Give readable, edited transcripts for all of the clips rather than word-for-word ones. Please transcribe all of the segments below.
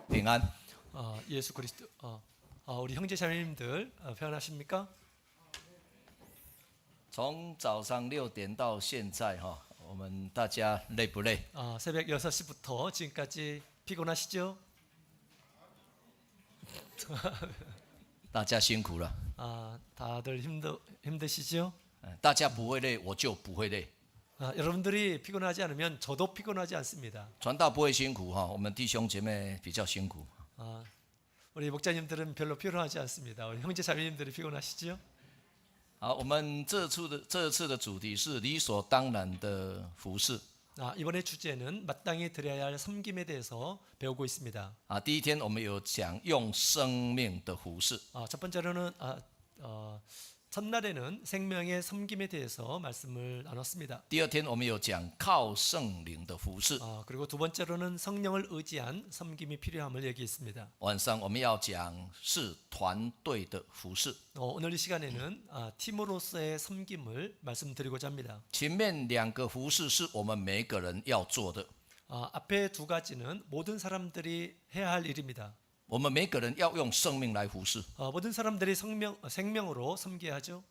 平安。 예수 그리스도 우리 형제 자매님들 평안하십니까? 从早上6点到现在我们大家累不累？ 새벽 6시부터 지금까지 피곤하시죠? 大家辛苦了。 다들 힘드시죠? 大家不会累，我就不会累。 여러분들이 피곤하지 않으면 저도 피곤하지 않습니다. 传道不会辛苦我们弟兄姐妹比较辛苦。 우리 목자님들은 별로 피곤하지 않습니다. 우리 형제 자매님들이 피곤하시죠? 好，我们这次的主题是理所当然的服侍。 이번에 주제는 마땅히 드려야 할 섬김에 대해서 배우고 있습니다. 第一天我们有讲用生命的服侍。 첫 번째로는 첫날에는 생명의 섬김에 대해서 말씀을 나눴습니다. 第二天我们有讲靠圣灵的服侍。 그리고 두 번째로는 성령을 의지한 섬김이 필요함을 얘기했습니다. 晚上我们要讲是团队的服侍。 오늘 이 시간에는 팀으로서의 섬김을 말씀드리고자 합니다. 前面两个服侍是我们每个人要做的， 앞에 두 가지는 모든 사람들이 해야 할 일입니다. 我们每个人要用生命来服侍， 모든 사람들이 생명으로 섬겨야 하죠.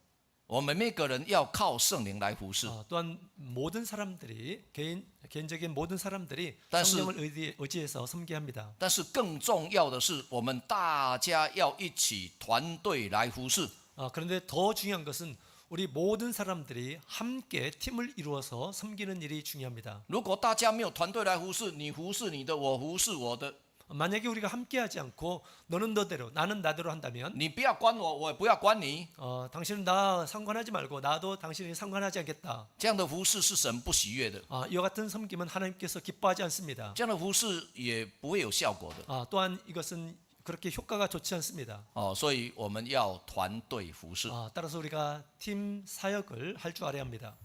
我们每个人要靠圣灵来服侍。 또한 모든 사람들이 개인적인 모든 사람들이 但是 성령을 의지해서 섬겨야 합니다. 但是更重要的是，我们大家要一起团队来服侍。 그런데 더 중요한 것은 우리 모든 사람들이 함께 팀을 이루어서 섬기는 일이 중요합니다. 如果大家没有团队来服侍，你服侍你的，我服侍我的， 만약에 우리가 함께하지 않고 너는 너대로 나는 나대로 한다면 你不要管我，我也不要管你， 당신은 나 상관하지 말고 나도 당신이 상관하지 않겠다. 这样的服侍是神不喜悦的， 이와 같은 섬김은 하나님께서 기뻐하지 않습니다. 这样的服侍也不会有效果的。 또한 이것은 그렇게 효과가 좋지 않습니다. 所以我们要团队服侍。 따라서 우리가 팀 사역을 할 줄 알아야 합니다.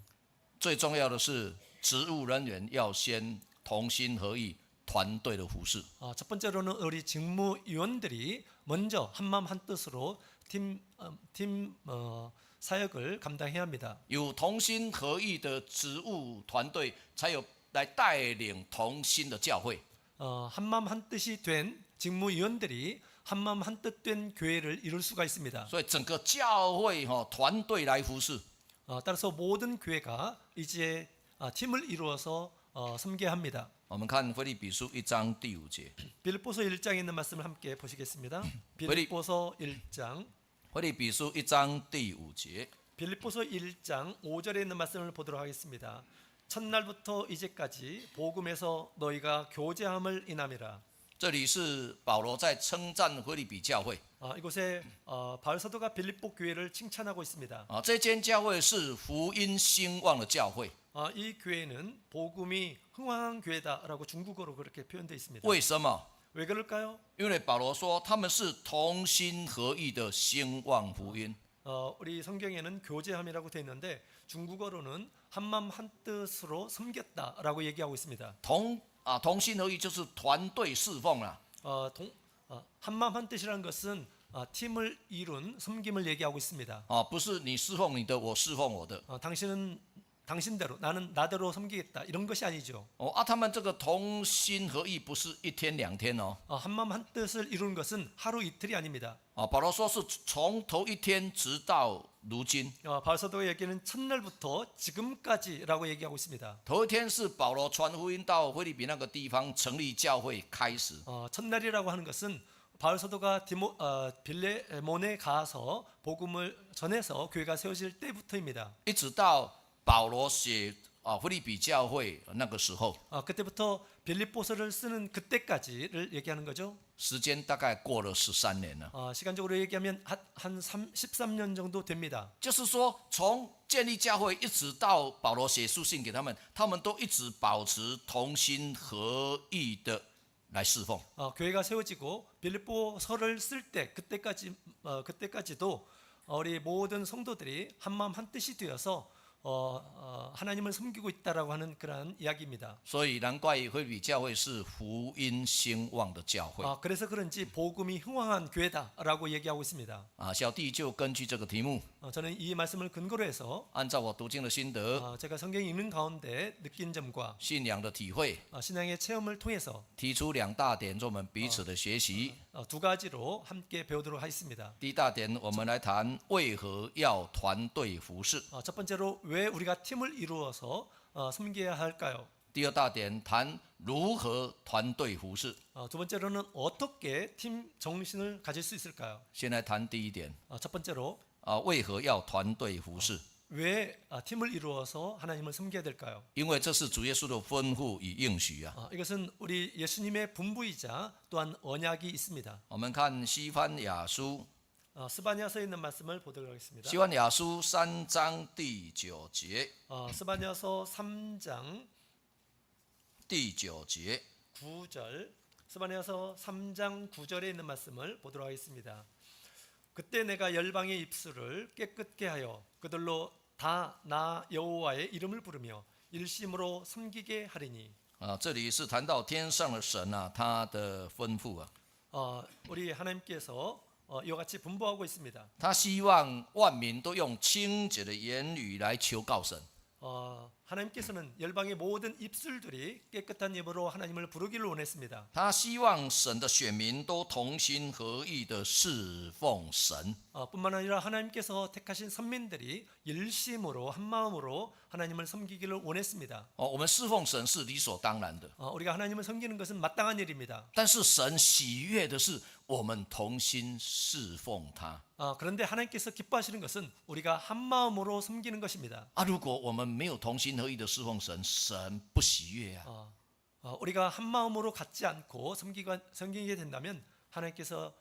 最重要的是，职务人员要先同心合意，团队的服侍。 첫 번째로는 우리 직무위원들이 먼저 한마음 한뜻으로 팀 사역을 감당해야 합니다. 有同心合意的职务团队，才有来带领同心的教会。 한마음 한뜻이 된 직무위원들이 한마음 한뜻 된 교회를 이룰 수가 있습니다. 所以整个教会团队来服侍。 따라서 모든 교회가 이제 팀을 이루어서 섬겨야 합니다. 我们看腓立比书1章第5节。 빌립보서 1장에 있는 말씀을 함께 보시겠습니다. 빌립보서 1장 腓立比书1章第5节。 빌립보서 1장 5절에 있는 말씀을 보도록 하겠습니다. 첫날부터 이제까지 복음에서 너희가 교제함을 인함이라. 这里是保罗在称赞腓立比教会。 이곳에 바울 사도가 빌립보 교회를 칭찬하고 있습니다. 这间教会是福音兴旺的教会。 이 교회는 복음이 흥황한 교회다라고 중국어로 그렇게 표현되어 있습니다. 为什么？ 왜 그럴까요? 因为保罗说他们是同心合意的兴旺福音。 우리 성경에는 교제함이라고 되어 있는데 중국어로는 한마음 한뜻으로 섬겼다라고 얘기하고 있습니다. 同心合意就是团队侍奉啦。 한마음 한뜻이라는 것은 팀을 이룬 섬김을 얘기하고 있습니다. 不是你侍奉你的，我侍奉我的。 당신은 당신대로 나는 나대로 섬기겠다 이런 것이 아니죠. 他们这个同心合意不是一天两天한마음 한뜻을 이루는 것은 하루 이틀이 아닙니다. 保罗说是从头一天直到如今。 바울 사도가 얘기는 첫날부터 지금까지라고 얘기하고 있습니다. 头一天是保罗传福音到腓立比那个地方成立教会开始。 첫날이라고 하는 것은 바울 사도가 빌레몬에 가서 복음을 전해서 교회가 세워질 때부터입니다. 一直到保罗写腓立比教会那个时候， 그때부터 빌립보서를 쓰는 그때까지를 얘기하는 거죠. 时间大概过了13年了。 시간적으로 얘기하면 한 13년 정도 됩니다. 就是说，从建立教会一直到保罗写书信给他们，他们都一直保持同心合意的来侍奉。 교회가 세워지고 빌립보서를 쓸 때 그때까지도 우리 모든 성도들이 한마음 한뜻이 되어서 하나님을 섬기고 있다라고 하는 그러한 이야기입니다. 所以难怪菲律比教会是福音兴旺的教会。 그래서 그런지 복음이 흥왕한 교회다라고 얘기하고 있습니다. 小弟就根据这个题目， 저는 이 말씀을 근거로 해서 按照我读经的心得、 제가 성경 읽는 가운데 느낀 점과 信仰的体会， 신앙의 체험을 통해서 提出2大点，做我们彼此的学习。 두 가지로 함께 배우도록 하겠습니다. 第一大点，我们来谈为何要团队服侍； 첫 번째로 왜 우리가 팀을 이루어서 섬겨야 할까요? 第二大点，谈如何团队服侍。 두 번째로는 어떻게 팀 정신을 가질 수 있을까요? 先来谈第一点， 첫 번째로 为何要团队服侍？ 왜 팀을 이루어서 하나님을 섬겨야 될까요? 因为这是主耶稣的吩咐与应许啊。 이것은 우리 예수님의 분부이자 또한 언약이 있습니다. 我们看西番雅书， 스바냐서에 있는 말씀을 보도록 하겠습니다. 西番雅书3章第9节， 스바냐서 3장 第9节， 9절, 스바냐서 3장 9절에 있는 말씀을 보도록 하겠습니다. 그때 내가 열방의 입술을 깨끗게 하여 그들로 다 나 여호와의 이름을 부르며 일심으로 섬기게 하리니. 这里是谈到天上的神啊，他的吩咐啊， 우리 하나님께서 이와 같이 분부하고 있습니다. 他希望万民都用清洁的言语来求告神。 하나님께서는 열방의 모든 입술들이 깨끗한 입으로 하나님을 부르기를 원했습니다. 他希望神的选民都同心合意的侍奉神。 뿐만 아니라 하나님께서 택하신 선민들이 일심으로 한 마음으로 하나님을 섬기기를 원했습니다. 我们侍奉神是理所当然的， 우리가 하나님을 섬기는 것은 마땅한 일입니다. 但是神喜悦的是我们同心侍奉他。 그런데 하나님께서 기뻐하시는 것은 우리가 한 마음으로 섬기는 것입니다. 如果我们没有同心合意的侍奉神，神不喜悦啊。 우리가 한 마음으로 갖지 않고 섬기게 된다면 하나님께서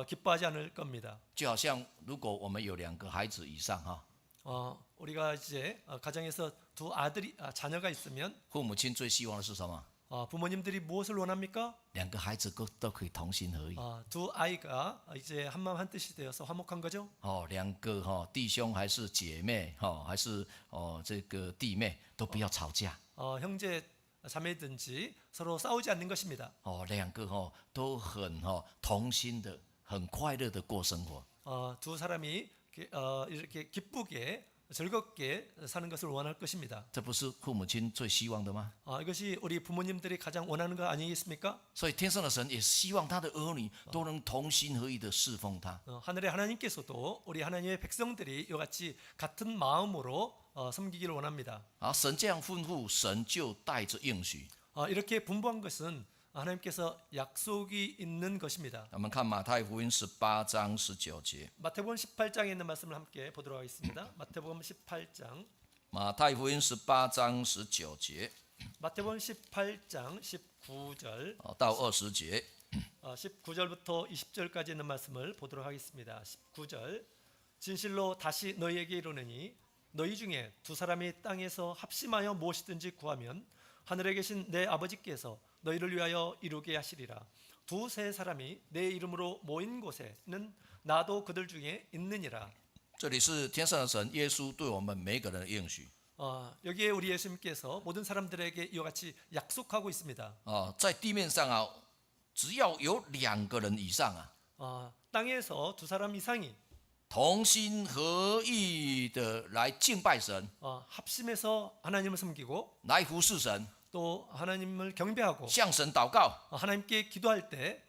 기뻐하지 않을 겁니다. 就好像如果我们有2个孩子以上哈， 우리가 이제 가정에서 두 자녀가 있으면 父母亲最希望的是什么？ 부모님들이 무엇을 원합니까? 2个孩子都可以同心合意。 두 아이가 이제 한 마음 한 뜻이 되어서 화목한 거죠. 2个弟兄还是姐妹还是这个弟妹都不要吵架。 형제 자매든지 서로 싸우지 않는 것입니다. 2个都很同心的、很快乐的过生活。 두 사람이 이렇게 기쁘게 즐겁게 사는 것을 원할 것입니다. 这不是父母亲最希望的吗？ 이것이 우리 부모님들이 가장 원하는 거 아니겠습니까? 所以天上的神也希望他的儿女都能同心合意的侍奉他。 하늘의 하나님께서도 우리 하나님의 백성들이 이와 같이 같은 마음으로 섬기기를 원합니다. 神这样吩咐，神就带着应许。 이렇게 분부한 것은 하나님께서 약속이 있는 것입니다. 我们看马太福音18章19节。 마태복음 18장에 있는 말씀을 함께 보도록 하겠습니다. 마태복음 18장 马太福音18章19节 마태복음 18장 19절 到20节。 19절부터 20절까지 있는 말씀을 보도록 하겠습니다. 19절 진실로 다시 너희에게 이르노니 너희 중에 두 사람이 땅에서 합심하여 무엇이든지 구하면 하늘에 계신 내 아버지께서 너희를 위하여 이루게 하시리라. 두세 사람이 내 이름으로 모인 곳에는 나도 그들 중에 있느니라. 这里是天上的神耶稣对我们每个人的应许。 여기에 우리 예수님께서 모든 사람들에게 이와 같이 약속하고 있습니다. 在地面上啊，只要有2个人以上啊， 땅에서 두 사람 이상이 同心合意的来敬拜神， 합심해서 하나님을 섬기고 来服侍神， 또 하나님을 경배하고 向神祷告。 하나님께 기도할 때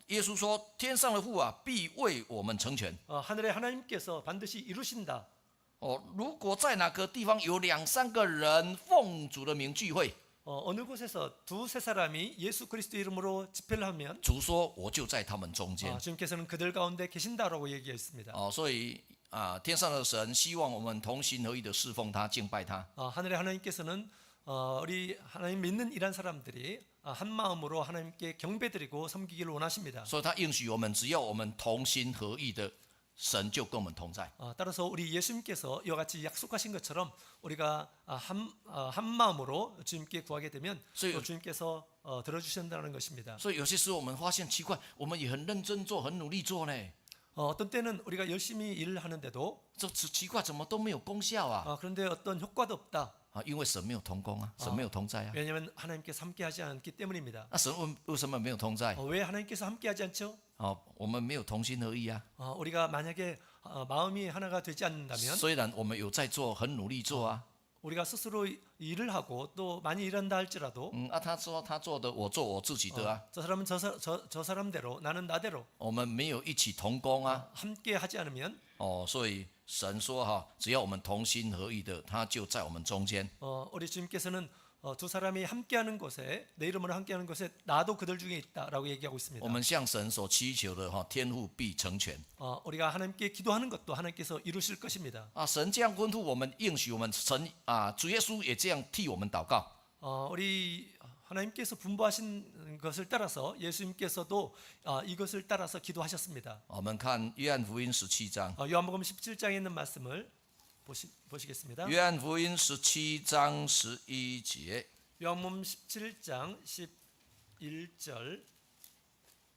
耶稣说：“天上的父啊，必为我们成全。 하늘의 하나님께서 반드시 이루신다. 如果在哪个地方有2、3个人奉主的名聚会， 어느 곳에서 두세 사람이 예수 그리스도 이름으로 집회를 하면 主说我就在他们中间。 주님께서는 그들 가운데 계신다라고 얘기했습니다. 所以天上的神希望我们同心合意的侍奉他、敬拜他。 하늘의 하나님께서는 우리 하나님 믿는 이란 사람들이 한 마음으로 하나님께 경배드리고 섬기기를 원하십니다. 所以他应许我们，只要我们同心合意的，神就跟我们同在。 따라서 우리 예수님께서 이와 같이 약속하신 것처럼 우리가 한 마음으로 주님께 구하게 되면 또 주님께서 들어주신다는 것입니다. 所以有些时候我们发现奇怪，我们也很认真做，很努力做呢， 어떤 때는 우리가 열심히 일을 하는데도 这奇怪，怎么都没有功效啊？ 그런데 어떤 효과도 없다. 啊，因为神没有同工啊，神没有同在啊。 왜냐하면 하나님께서 함께하지 않기 때문입니다. 那神为什么没有同在？ 왜 하나님께서 함께하지 않죠? 哦，我们没有同心合意啊。 우리가 만약에 마음이 하나가 되지 않는다면 虽然我们有在做，很努力做啊， 우리가 스스로 일을 하고 또 많이 일한다 할지라도 他说他做的，我做我自己的啊。 저 사람은 저 사람대로 나는 나대로 我们没有一起同工啊。 함께 하지 않으면 所以神说哈，只要我们同心合意的，他就在我们中间。 우리 주님께서는 두 사람이 함께하는 곳에 내 이름으로 함께하는 곳에 나도 그들 중에 있다라고 얘기하고 있습니다. 我们向神所祈求的哈，天父必成全 우리가 하나님께 기도하는 것도 하나님께서 이루실 것입니다. 啊。神这样吩咐我们，应许我们，神啊，主耶稣也这样替我们祷告。 우리 하나님께서 분부하신 것을 따라서 예수님께서도 이것을 따라서 기도하셨습니다. 我们看约翰福音17章， 요한복음 17장에 있는 말씀을 보시겠습니다. 约翰福音17章11节， 요한복음 17장 11절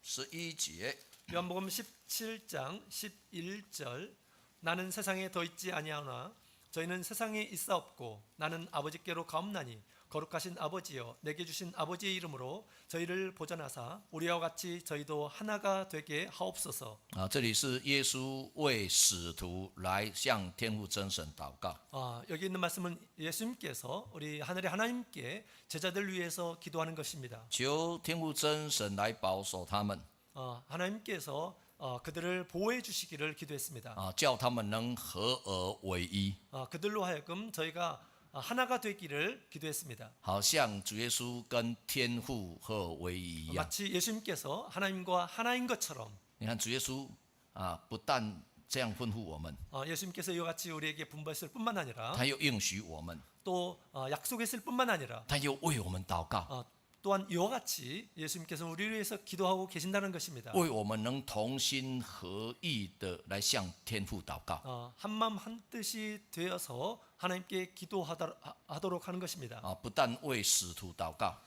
11节， 요한복음 17장 11절 나는 세상에 더 있지 아니하나 저희는 세상에 있사옵고 나는 아버지께로 가옵나니 거룩하신 아버지여 내게 주신 아버지의 이름으로 저희를 보전하사 우리와 같이 저희도 하나가 되게 하옵소서. 啊，这里是耶稣为使徒来向天父真神祷告。 여기 있는 말씀은 예수님께서 우리 하늘의 하나님께 제자들 위해서 기도하는 것입니다. 求天父真神来保守他们 하나님께서 그들을 보호해 주시기를 기도했습니다. 啊，叫他们能合而为一， 그들로 하여금 저희가 하나가 되기를 기도했습니다. 好像主耶稣跟天父合而为一一样。 마치 예수님께서 하나님과 하나인 것처럼 你看主耶稣啊，不但这样吩咐我们， 예수님께서 이와 같이 우리에게 분부했을 뿐만 아니라 他又应许我们， 또 약속했을 뿐만 아니라 他又为我们祷告， 또한 이와 같이 예수님께서 우리를 위해서 기도하고 계신다는 것입니다. 为我们能同心合意的来向天父祷告。 한마음 한뜻이 되어서 하나님께 기도하도록 하는 것입니다. 啊，不但为使徒祷告，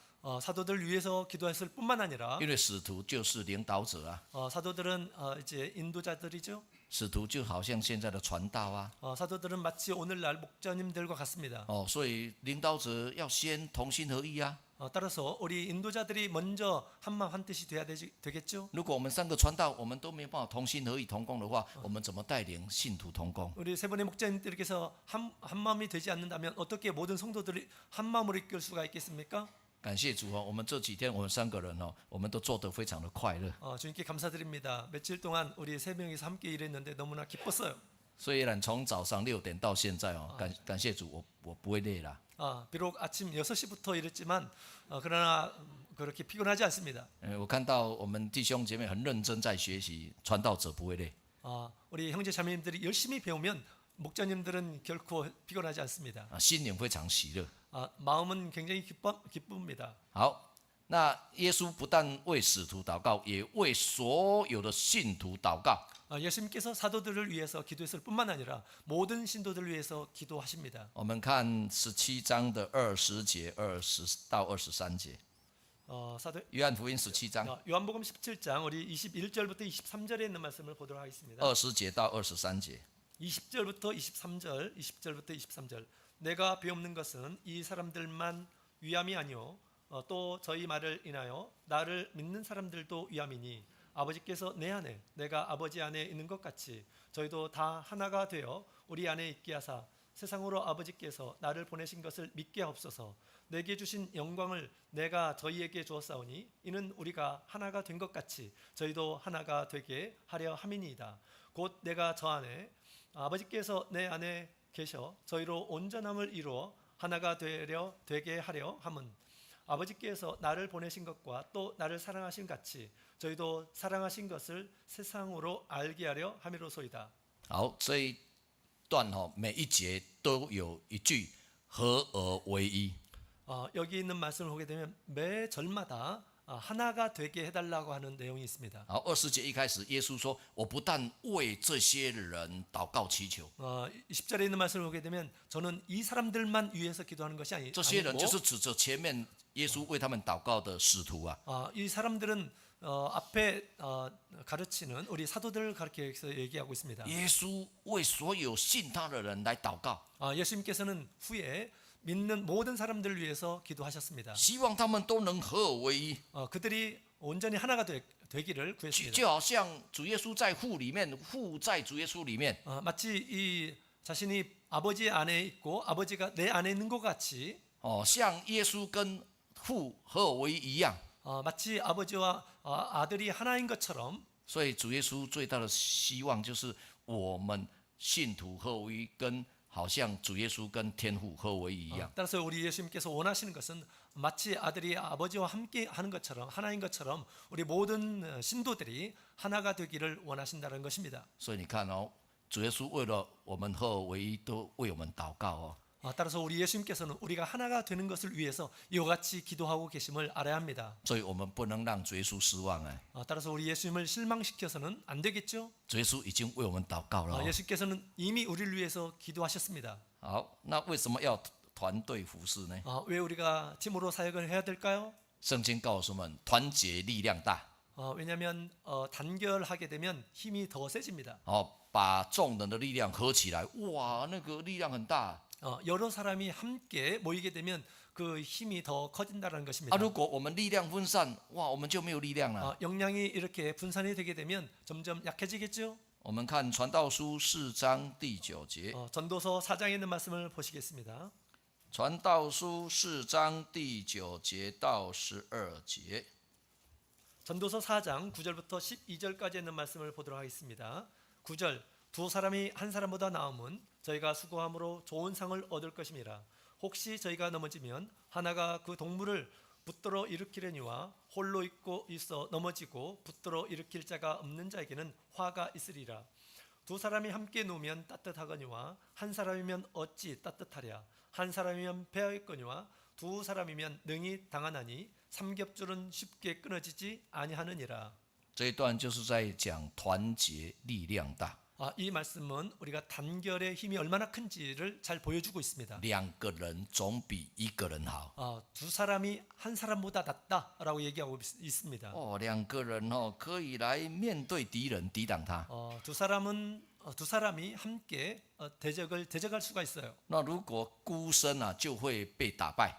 사도들 위해서 기도했을 뿐만 아니라 因为使徒就是领导者啊， 사도들은 이제 인도자들이죠. 使徒就好像现在的传道啊， 사도들은 마치 오늘날 목자님들과 같습니다. 所以领导者要先同心合意啊。 따라서 우리 인도자들이 먼저 한마음 한뜻이 돼야 되겠죠. 如果我们三个传道，我们都没有办法同心合意同工的话，我们怎么带领信徒同工？ 우리 세 분의 목자님들께서 한마음이 되지 않는다면 어떻게 모든 성도들이 한마음으로 이끌 수가 있겠습니까? 感谢主哦，我们这几天我们三个人哦，我们都做得非常的快乐。 주님께 감사드립니다. 며칠 동안 우리 세 명이서 함께 일했는데 너무나 기뻤어요. 虽然从早上6点到现在哦，感谢主，我不会累啦。 비록 아침 6시부터 일했지만 그러나 그렇게 피곤하지 않습니다. 我看到我们弟兄姐妹很认真在学习，传道者不会累。 우리 형제 자매님들이 열심히 배우면 목자님들은 결코 피곤하지 않습니다. 心灵非常喜乐。 마음은 굉장히 기쁩니다. 好，那耶稣不但为使徒祷告，也为所有的信徒祷告。 예수님께서 사도들을 위해서 기도했을 뿐만 아니라 모든 신도들을 위해서 기도하십니다. 我们看17章的20节20到23节， 사도 约翰福音17章 요한복음 17장 우리 21절부터 23절에 있는 말씀을 보도록 하겠습니다. 20节到23节。 20절부터 23절, 20절부터 23절. 내가 배우는 것은 이 사람들만 위함이 아니요 또 저희 말을 인하여 나를 믿는 사람들도 위함이니 아버지께서 내 안에 내가 아버지 안에 있는 것 같이 저희도 다 하나가 되어 우리 안에 있게 하사 세상으로 아버지께서 나를 보내신 것을 믿게 하옵소서. 내게 주신 영광을 내가 저희에게 주었사오니 이는 우리가 하나가 된 것 같이 저희도 하나가 되게 하려 함이니이다. 곧 내가 저 안에 아버지께서 내 안에 계셔 저희로 온전함을 이루어 하나가 되게 하려 함은 아버지께서 나를 보내신 것과 또 나를 사랑하신 같이 저희도 사랑하신 것을 세상으로 알게 하려 함이로소이다. 好，这一段每一节都有一句合而为一。 여기 있는 말씀을 보게 되면 매 절마다 하나가 되게 해달라고 하는 내용이 있습니다. 好，20节一开始，耶稣说：“我不但为这些人祷告祈求， 10절에 있는 말씀을 보게 되면 저는 이 사람들만 위해서 기도하는 것이 这些人就 아니고 是指着前面耶稣为他们祷告的使徒啊。 이 사람들은 앞에 가르치는 우리 사도들을 가르쳐서 얘기하고 있습니다. 耶稣为所有信他的人来祷告， 예수님께서는 후에 믿는 모든 사람들을 위해서 기도하셨습니다. 希望他们都能合而为一， 그들이 온전히 하나가 되기를 就 구했습니다. 就好像主耶稣在父里面，父在主耶稣里面， 마치 이 자신이 아버지 안에 있고 아버지가 내 안에 있는 것 같이 像耶稣跟父合而为一一样。 마치 아버지와 아들이 하나인 것처럼 所以主耶稣最大的希望就是我们信徒合为一，跟好像主耶稣跟天父合为一一样。 따라서 우리 예수님께서 원하시는 것은 마치 아들이 아버지와 함께 하는 것처럼 하나인 것처럼 우리 모든 신도들이 하나가 되기를 원하신다는 것입니다. 所以你看哦，主耶稣为了我们合而为一，都为我们祷告哦。 따라서 우리 예수님께서는 우리가 하나가 되는 것을 위해서 이와 같이 기도하고 계심을 알아야 합니다. 所以我们不能让主耶稣失望哎， 따라서 우리 예수님을 실망시켜서는 안 되겠죠. 主耶稣已经为我们祷告了哦。 예수께서는 이미 우리를 위해서 기도하셨습니다. 好，那为什么要团队服侍呢？ 왜 우리가 팀으로 사역을 해야 될까요? 圣经告诉我们，团结力量大。 왜냐하면 단결하게 되면 힘이 더 세집니다. 把众人的力量合起来，哇，那个力量很大。 여러 사람이 함께 모이게 되면 그 힘이 더 커진다는 것입니다. 如果我们力量分散，哇，我们就没有力量了。 역량이 이렇게 분산이 되게 되면 점점 약해지겠죠. 我们看传道书4章第9节， 전도서 4장에 있는 말씀을 보시겠습니다. 传道书4章第9节到12节。 전도서 4장 9절부터 12절까지 있는 말씀을 보도록 하겠습니다. 9절 두 사람이 한 사람보다 나음은 저희가 수고함으로 좋은 상을 얻을 것임이라. 혹시 저희가 넘어지면 하나가 그 동물을 붙들어 일으키려니와 홀로 있어 넘어지고 붙들어 일으킬 자가 없는 자에게는 화가 있으리라. 두 사람이 함께 누우면 따뜻하거니와 한 사람이면 어찌 따뜻하랴. 한 사람이면 배하겠거니와 두 사람이면 능히 당하나니 삼겹줄은 쉽게 끊어지지 아니하느니라. 这一段就是在讲团结力量大。 이 말씀은 우리가 단결의 힘이 얼마나 큰지를 잘 보여주고 있습니다. 两个人总比一个人好。 두 사람이 한 사람보다 낫다라고 얘기하고 있습니다. 两个人可以来面对敌人，抵挡他。 두 사람이 함께 대적할 수가 있어요. 那如果孤身啊，就会被打败。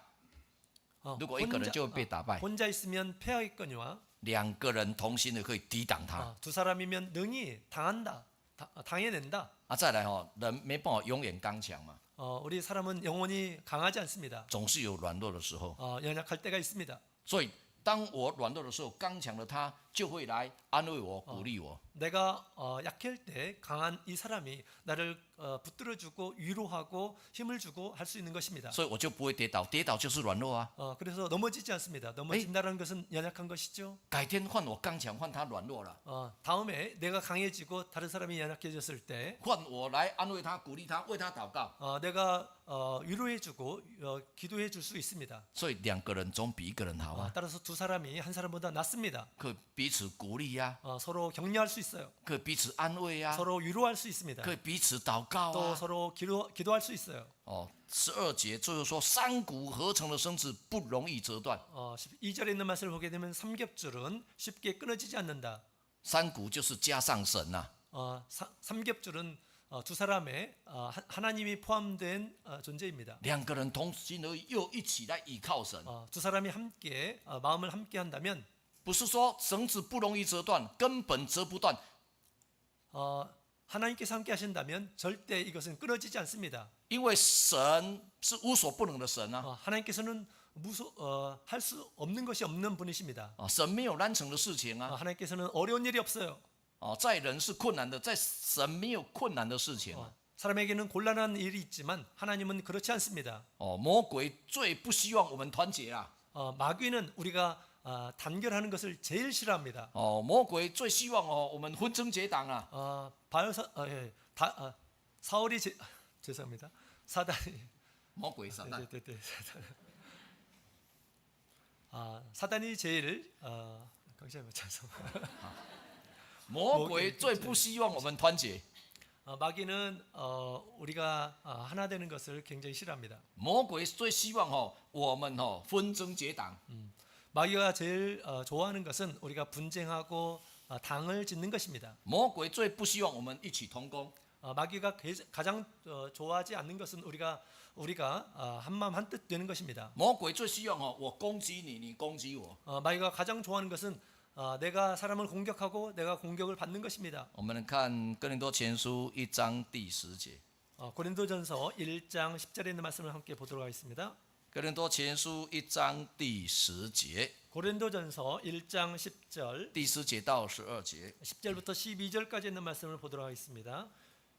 如果一个人就会被打败。 혼자 있으면 패하겠거니와 两个人同心的可以抵挡他。 두 사람이면 능히 당해낸다. 再来人没办法永远刚强嘛， 우리 사람은 영원히 강하지 않습니다. 总是有软弱的时候。 연약할 때가 있습니다. 所以当我软弱的时候，刚强的他就会来安慰我、鼓励我。 내가 약할 때 강한 이 사람이 나를 붙들어주고 위로하고 힘을 주고 할 수 있는 것입니다. 所以我就不会跌倒，跌倒就是软弱啊。 그래서 넘어지지 않습니다. 넘어진다는 것은 연약한 것이죠. 改天换我刚强，换他软弱了， 다음에 내가 강해지고 다른 사람이 연약해졌을 때 换我来安慰他、鼓励他、为他祷告。 내가 위로해주고 기도해줄 수 있습니다. 所以两个人总比一个人好啊， 따라서 두 사람이 한 사람보다 낫습니다. 可以彼此鼓励呀、 서로 격려할 수 있어요. 可以彼此安慰呀、 서로 위로할 수 있습니다. 可以彼此祷告 또 啊。 서로 기도할 수 있어요. 12节最后说，三股合成的绳子不容易折断。 2절에 있는 말씀을 보게 되면 삼겹줄은 쉽게 끊어지지 않는다. 三股就是加上神呐、 삼겹줄은 두 사람의 하나님이 포함된 존재입니다. 两个人同心而又一起来倚靠神。 두 사람이 함께 마음을 함께 한다면 不是说绳子不容易折断，根本折不断。 하나님께서 함께 하신다면 절대 이것은 끊어지지 않습니다. 因为神是无所不能的神啊， 하나님께서는 할 수 없는 것이 없는 분이십니다. 神没有难成的事情啊。 하나님께서는 어려운 일이 없어요. 在人是困难的，在神没有困难的事情。 사람에게는 곤란한 일이 있지만 하나님은 그렇지 않습니다. 魔鬼最不希望我们团结啊。 마귀는 우리가 단결하는 것을 제일 싫어합니다. 魔鬼最希望我们分争结党啊。 사울이 죄송합니다. 사단이 魔鬼撒旦， 네, 사단이 제일 죄송합니다. 魔鬼最不希望我们团结。 마귀는 우리가 하나 되는 것을 굉장히 싫어합니다. 魔鬼最希望我们分争结党。 마귀가 제일 좋아하는 것은 우리가 분쟁하고 당을 짓는 것입니다. 魔鬼最不希望我们一起同工， 마귀가 가장 좋아하지 않는 것은 우리가 한마음 한뜻 되는 것입니다. 魔鬼最希望我攻击你，你攻击我。 마귀가 가장 좋아하는 것은 내가 사람을 공격하고 내가 공격을 받는 것입니다. 我们看哥林多前书1章第10节， 고린도전서 1장 10절에 있는 말씀을 함께 보도록 하겠습니다. 哥林多前书1章第10节， 고린도전서 1장 10절, 第10节到12节。 10절부터 12절까지 있는 말씀을 보도록 하겠습니다.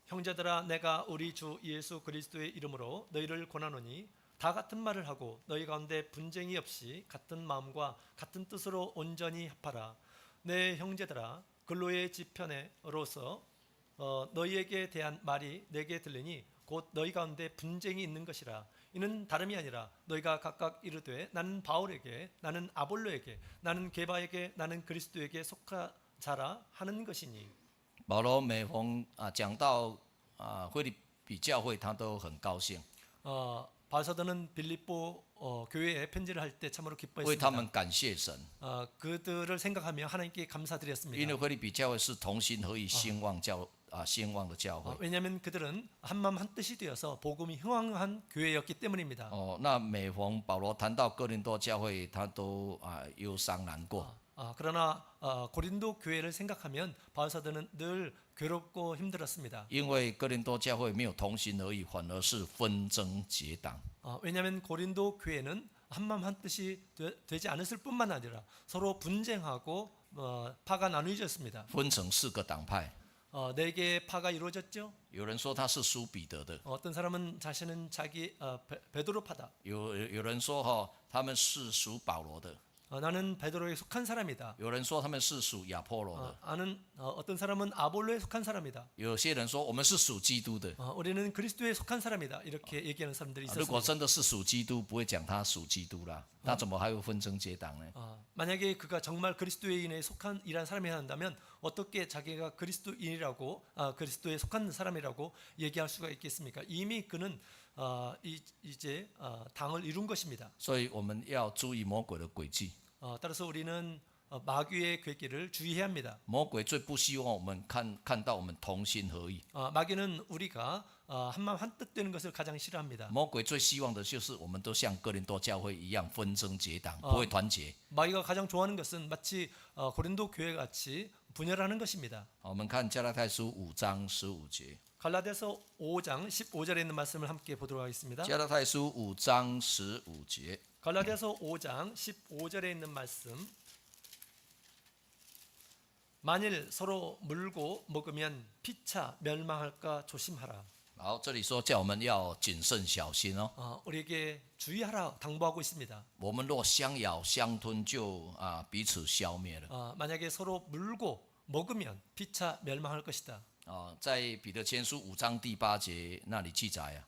형제들아 내가 우리 주 예수 그리스도의 이름으로 너희를 권하노니 다 같은 말을 하고 너희 가운데 분쟁이 없이 같은 마음과 같은 뜻으로 온전히 합하라. 내 형제들아 근로의 지편에로서 너희에게 대한 말이 내게 들리니 곧 너희 가운데 분쟁이 있는 것이라. 이는 다름이 아니라 너희가 각각 이르되 나는 바울에게 나는 아볼로에게 나는 게바에게 나는 그리스도에게 속하자라 하는 것이니. 保罗每逢讲到腓立比教会，他都很高兴， 바울사도는 빌립보 교회에 편지를 할 때 참으로 为他 기뻐했습니다. 们感谢神， 그들을 생각하며 하나님께 因为 감사드렸습니다. 腓立比教会是同心合意兴旺兴旺的教会。 왜냐하면 그들은 한마음 한뜻이 되어서 복음이 흥황한 교회였기 때문입니다. 那每逢保罗谈到哥林多教会，他都忧伤难过。 그러나 고린도 교회를 생각하면 바울사도는 늘 괴롭고 힘들었습니다. 因为哥林多教会没有同心合意，反而是纷争结党。 왜냐하면 고린도 교회는 한마음 한뜻이 되지 않았을 뿐만 아니라 서로 분쟁하고 파가 나누어졌습니다. 分成4个党派， 네 개의 파가 이루어졌죠. 有人说他是属彼得的， 어떤 사람은 자신은 자기 베드로 파다. 有人说他们是属保罗的， 나는 베드로에 속한 사람이다. 有人说他们是属亚波罗的， 어떤 사람은 아볼로에 속한 사람이다. 有些人说我们是属基督的。 우리는 그리스도에 속한 사람이다. 이렇게 얘기하는 사람들이 如果 있었습니다. 真的是属基督，不会讲他属基督啦，那怎么还会纷争结党呢？ 만약에 그가 정말 그리스도인에 속한 이란 사람이 한다면 어떻게 자기가 그리스도인이라고 그리스도에 속한 사람이라고 얘기할 수가 있겠습니까? 이미 그는 이제 당을 이룬 것입니다. 所以我们要注意魔鬼的诡计。 따라서 우리는 마귀의 궤기를 주의해야 합니다. 魔鬼最不希望我们看到我们同心合意， 마귀는 우리가 한마음 한뜻 되는 것을 가장 싫어합니다. 魔鬼最希望的就是我们都像哥林多教会一样纷争结党，不会团结。 마귀가 가장 좋아하는 것은 마치 고린도 교회 같이 분열하는 것입니다. 我们看加拉太书5章15节， 갈라디아서 5장 15절에 있는 말씀을 함께 보도록 하겠습니다. 加拉太书5章15节， 갈라디아서 5장 15절에 있는 말씀. 만일 서로 물고 먹으면 피차 멸망할까 조심하라. 好，这里说叫我们要谨慎小心哦。 우리에게 주의하라 당부하고 있습니다. 我们若相咬相吞，就彼此消灭了。 만약에 서로 물고 먹으면 피차 멸망할 것이다. 在彼得前书5章第8节那里记载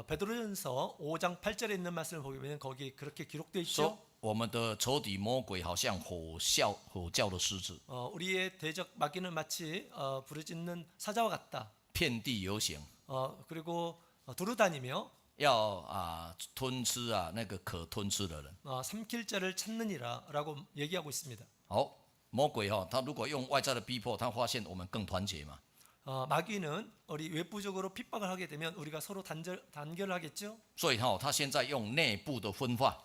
베드로전서 5장 8절에 있는 말씀을 보면 거기 그렇게 기록되어 说 있죠. 我们的仇敌魔鬼好像吼叫的狮子， 우리의 대적 마귀는 마치 부르짖는 사자와 같다. 遍地游行， 그리고 두루다니며 要吞吃那个可吞吃的人。 삼킬 자를 찾느니라라고 얘기하고 있습니다. 好，魔鬼他如果用外在的逼迫，他发现我们更团结嘛， 마귀는 우리 외부적으로 핍박을 하게 되면 우리가 서로 단결을 하겠죠. 所以他现在用内部的分化，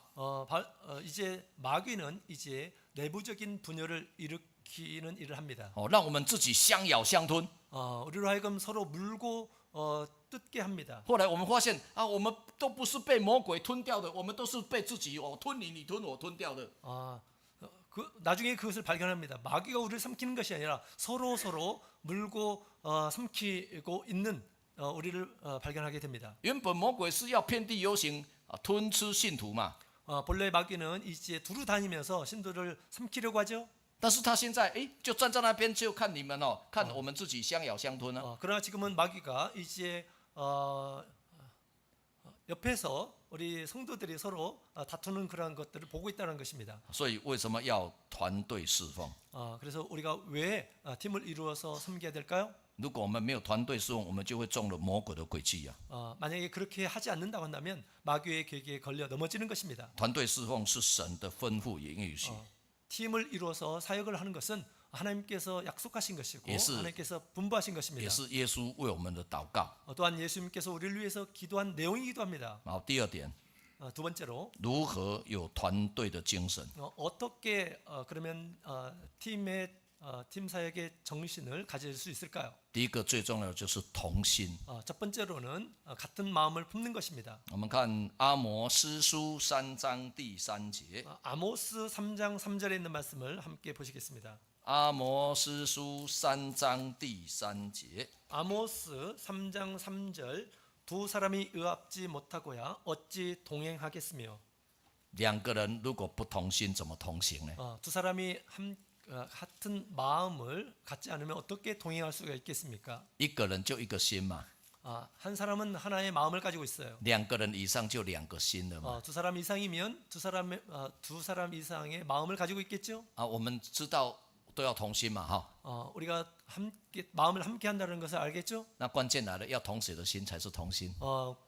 이제 마귀는 이제 내부적인 분열을 일으키는 일을 합니다. 让我们自己相咬相吞。 우리로 하여금 서로 물고 뜯게 합니다. 后来我们发现我们都不是被魔鬼吞掉的，我们都是被自己吞你，你吞我吞掉的。 나중에 그것을 발견합니다. 마귀가 우리를 삼키는 것이 아니라 서로 물고 삼키고 있는 우리를 발견하게 됩니다. 原本魔鬼是要遍地游行吞吃信徒嘛， 본래 마귀는 이제 두루 다니면서 신도를 삼키려고 하죠. 但是他现在就站在那边就看你们看我们自己相咬相吞啊。 그러나 지금은 마귀가 이제 옆에서 우리 성도들이 서로 다투는 그런 것들을 보고 있다는 것입니다. 所以为什么要团队侍奉？ 그래서 우리가 왜 팀을 이루어서 섬겨야 될까요? 如果我们没有团队侍奉，我们就会中了魔鬼的诡计啊！ 만약에 그렇게 하지 않는다고 한다면 마귀의 계기에 걸려 넘어지는 것입니다. 团队侍奉是神的吩咐也允许， 팀을 이루어서 사역을 하는 것은 하나님께서 약속하신 것이고 예수. 하나님께서 분부하신 也 것입니다. 是耶稣为我们的祷告。 또한 예수님께서 우리를 위해서 기도한 내용이기도 합니다. 好，第二点， 두 번째로 如何有团队的精神？ 어떻게 그러면 팀 사역의 정신을 가질 수 있을까요? 第一个最重要的就是同心。 첫 번째로는 같은 마음을 품는 것입니다. 我们看阿摩司书3章第3节， 아모스 3장 3절에 있는 말씀을 함께 보시겠습니다. 阿摩司书3章第3节， 아모스 3장 3절 두 사람이 의합지 못하고야 어찌 동행하겠으며 两个人如果不同心，怎么同行呢？ 두 사람이 같은 마음을 갖지 않으면 어떻게 동행할 수가 있겠습니까? 一个人就一个心嘛， 한 사람은 하나의 마음을 가지고 있어요. 两个人以上就两个心了嘛。 두 사람 이상이면 두 사람 이상의 마음을 가지고 있겠죠. 我们知道都要同心嘛，哈。 우리가 함께 마음을 함께 한다는 것을 알겠죠. 那关键来了，要同谁的心才是同心？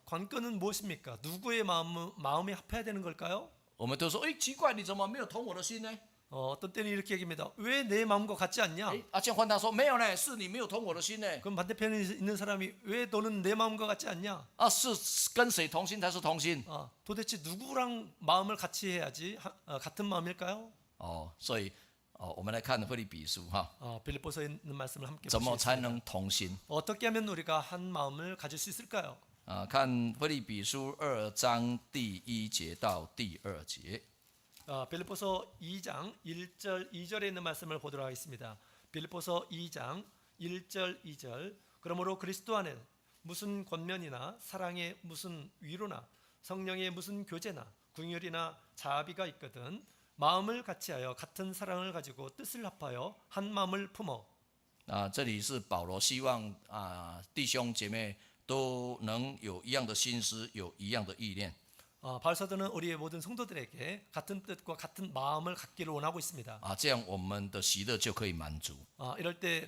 관건은 무엇입니까? 누구의 마음이 합해야 되는 걸까요? 我们都说，奇怪，你怎么没有同我的心呢？ 어떤 때는 이렇게 얘기합니다. 왜 내 마음과 같지 않냐? 这样换他说没有呢，是你没有同我的心呢。 그럼 반대편에 있는 사람이 왜 너는 내 마음과 같지 않냐? 是跟谁同心才是同心？ 도대체 누구랑 마음을 같이 해야지 같은 마음일까요? 所以我们来看腓立比书哈， 빌립보서에 있는 말씀을 함께 怎么才 보시겠습니다. 能同心？ 어떻게 하면 우리가 한 마음을 가질 수 있을까요? 看腓立比书2章第1节到第2节。 빌립보서 2장 1절 2절에 있는 말씀을 보도록 하겠습니다. 빌립보서 2장 1절 2절 그러므로 그리스도 안에 무슨 권면이나 사랑의 무슨 위로나 성령의 무슨 교제나 궁율이나 자비가 있거든 마음을 같이하여 같은 사랑을 가지고 뜻을 합하여 한 마음을 품어 这里是保罗希望弟兄姐妹都能有一样的心思，有一样的意念。 바울사도는 우리의 모든 성도들에게 같은 뜻과 같은 마음을 갖기를 원하고 있습니다. 这样我们的喜乐就可以满足。 이럴 때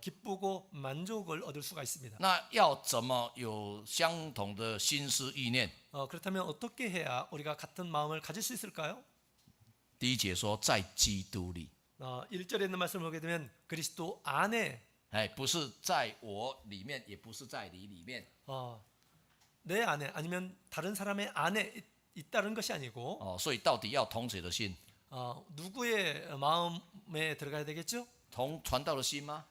기쁘고 만족을 얻을 수가 있습니다. 那要怎么有相同的心思意念？ 그렇다면 어떻게 해야 우리가 같은 마음을 가질 수 있을까요? 第一节说在基督里， 1절에 있는 말씀을 보게 되면 그리스도 안에 不是在我里面，也不是在你里面。 내 안에 아니면 다른 사람의 안에 있다는 것이 아니고 所以到底要同谁的心？ 누구의 마음에 들어가야 되겠죠? 同传道的心吗？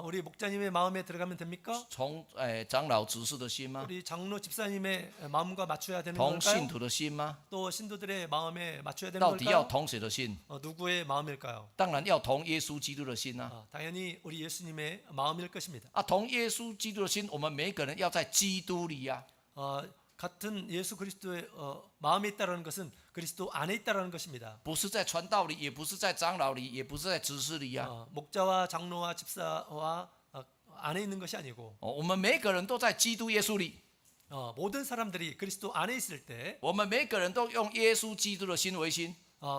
우리 목자님의 마음에 들어가면 됩니까? 从长老执事的心吗？ 우리 장로 집사님의 마음과 맞춰야 되는 同信 걸까요? 徒的心吗？ 또 신도들의 마음에 맞춰야 되는 到底要 걸까요? 同谁的心？ 누구의 마음일까요? 当然要同耶稣基督的心啊！ 당연히 우리 예수님의 마음일 것입니다. 同耶稣基督的心，我们每一个人要在基督里呀。 같은 예수 그리스도의 마음에 있다라는 것은 그리스도 안에 있다라는 것입니다. 不是在传道里，也不是在长老里，也不是在执事里呀。 목자와 장로와 집사와 안에 있는 것이 아니고 我们每一个人都在基督耶稣里， 모든 사람들이 그리스도 안에 있을 때 我们每一个人都用耶稣基督的心为心，